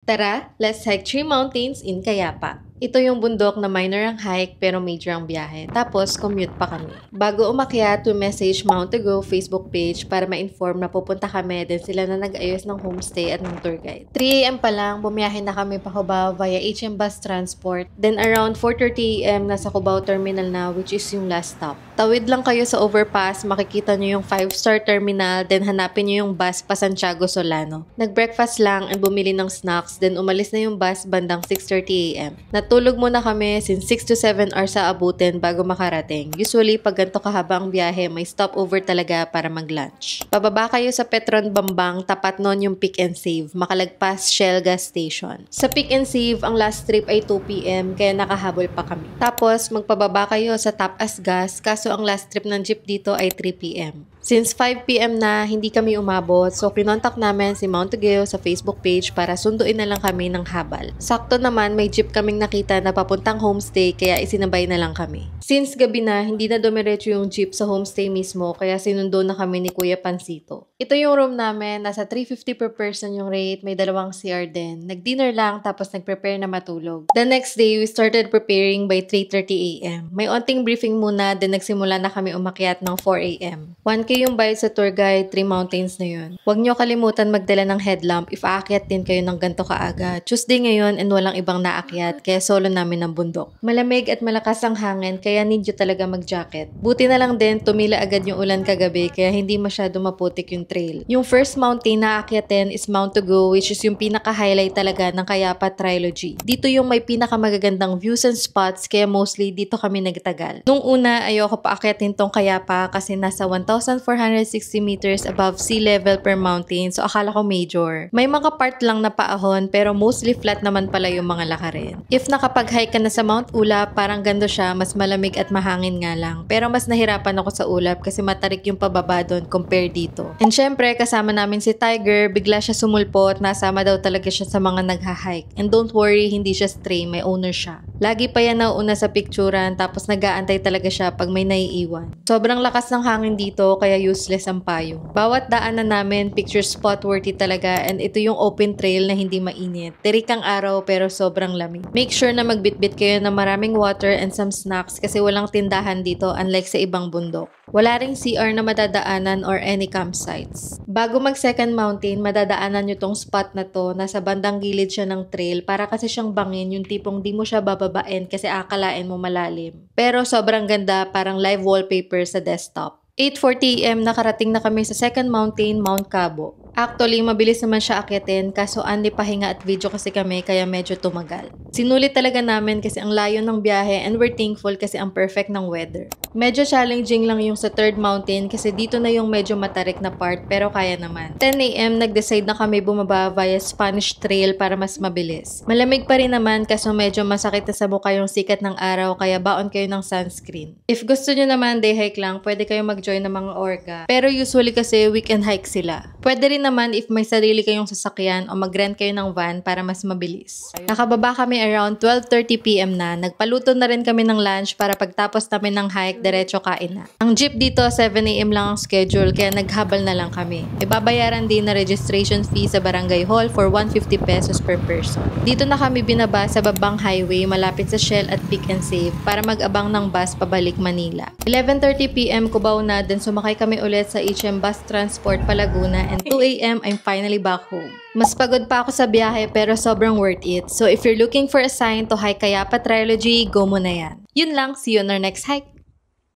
Tara, let's hike 3 mountains in Cayapa. Ito yung bundok na minor ang hike pero major ang biyahe. Tapos, commute pa kami. Bago umakyat, we message Mount to Go Facebook page para ma-inform na pupunta kami. Then sila na nag-ayos ng homestay at ng tour guide. 3 AM pa lang, bumiyahe na kami pa Cubao via HM Bus Transport. Then around 4:30 AM, nasa Cubao Terminal na, which is yung last stop. Tawid lang kayo sa overpass, makikita nyo yung 5-star terminal, then hanapin nyo yung bus pa Santiago Solano. Nag-breakfast lang and bumili ng snacks, then umalis na yung bus bandang 6:30 AM. Natulog muna kami since 6 to 7 hours sa abutin bago makarating. Usually, pag ganito kahaba ang biyahe, may stopover talaga para mag-lunch. Pababa kayo sa Petron Bambang, tapat nun yung Pick and Save, makalagpas Shell Gas Station. Sa Pick and Save, ang last trip ay 2 PM, kaya nakahabol pa kami. Tapos, magpababa kayo sa Tapas Gas, kaso ang last trip ng jeep dito ay 3 PM. Since 5 PM na, hindi kami umabot, so kinontak namin si Mount Tugeo sa Facebook page para sunduin na lang kami ng habal. Sakto naman, may jeep kaming nakita na papuntang homestay, kaya isinabay na lang kami. Since gabi na, hindi na dumiretso yung jeep sa homestay mismo, kaya sinundo na kami ni Kuya Pansito. Ito yung room namin, nasa 350 per person yung rate, may 2 CR din. Nag-dinner lang, tapos nag-prepare na matulog. The next day, we started preparing by 3:30 AM. May onting briefing muna, then nagsimula na kami umakyat ng 4 AM. 1K yung bayad sa tour guide, 3 mountains na yun. Huwag nyo kalimutan magdala ng headlamp if aakyat din kayo ng ganto kaaga. Tuesday ngayon and walang ibang naakyat, kaya solo namin ng bundok. Malamig at malakas ang hangin, kaya need nyo talaga mag-jacket. Buti na lang din, tumila agad yung ulan kagabi, kaya hindi masyado maputik yung trail. Yung first mountain na aakyatin is Mount to Go, which is yung pinaka-highlight talaga ng Cayapa Trilogy. Dito yung may pinakamagagandang views and spots, kaya mostly dito kami nagtagal. Nung una, ayoko pa aakyatin tong Cayapa kasi nasa 1,460 meters above sea level per mountain, so akala ko major. May mga part lang na paahon, pero mostly flat naman pala yung mga lakarin. If nakapag-hike ka na sa Mount Ulap, parang ganda siya, mas malamig at mahangin nga lang. Pero mas nahirapan ako sa Ulap kasi matarik yung pababa doon compare dito. And syempre, kasama namin si Tiger, bigla siya sumulpot, nasama daw talaga siya sa mga nagha-hike. And don't worry, hindi siya stray, may owner siya. Lagi pa yan nauuna sa picturean, tapos nag-aantay talaga siya pag may naiiwan. Sobrang lakas ng hangin dito, kaya useless ang payong. Bawat daanan namin, picture spot worthy talaga, and ito yung open trail na hindi mainit. Tirik ang araw pero sobrang lamig. Make sure na magbitbit kayo ng maraming water and some snacks kasi walang tindahan dito unlike sa ibang bundok. Wala ring CR na madadaanan or any campsites. Bago mag second mountain, madadaanan nyo tong spot na to. Nasa bandang gilid siya ng trail para kasi siyang bangin, yung tipong di mo siya bababain kasi akalain mo malalim. Pero sobrang ganda, parang live wallpaper sa desktop. 8:40 AM nakarating na kami sa second mountain, Mount Cabo. Actually, mabilis naman siya akyatin kaso andi pahinga at video kasi kami kaya medyo tumagal. Sinulit talaga namin kasi ang layo ng biyahe and we're thankful kasi ang perfect ng weather. Medyo challenging lang yung sa third mountain kasi dito na yung medyo matarik na part pero kaya naman. 10 AM nag-decide na kami bumaba via Spanish Trail para mas mabilis. Malamig pa rin naman kaso medyo masakit na sa mukha yung sikat ng araw kaya baon kayo ng sunscreen. If gusto nyo naman day hike lang, pwede kayo mag-join ng mga orga. Pero usually kasi weekend hike sila. Pwede rin naman if may sarili kayong sasakyan o mag-rent kayo ng van para mas mabilis. Nakababa kami around 12:30 PM na. Nagpaluto na rin kami ng lunch para pagtapos namin ng hike, diretso kain na. Ang jeep dito 7 AM lang ang schedule kaya naghabal na lang kami. May babayaran din na registration fee sa barangay hall for 150 pesos per person. Dito na kami binaba sa Babang Highway malapit sa Shell at Pick and Save para mag-abang ng bus pabalik Manila. 11:30 PM Cubao na, then sumakay kami ulit sa HM Bus Transport pa Laguna and 2 AM I'm finally back home. Mas pagod pa ako sa biyahe pero sobrang worth it. So if you're looking for a sign to hike Cayapa Trilogy, go mo na yan. Yun lang, see you on our next hike!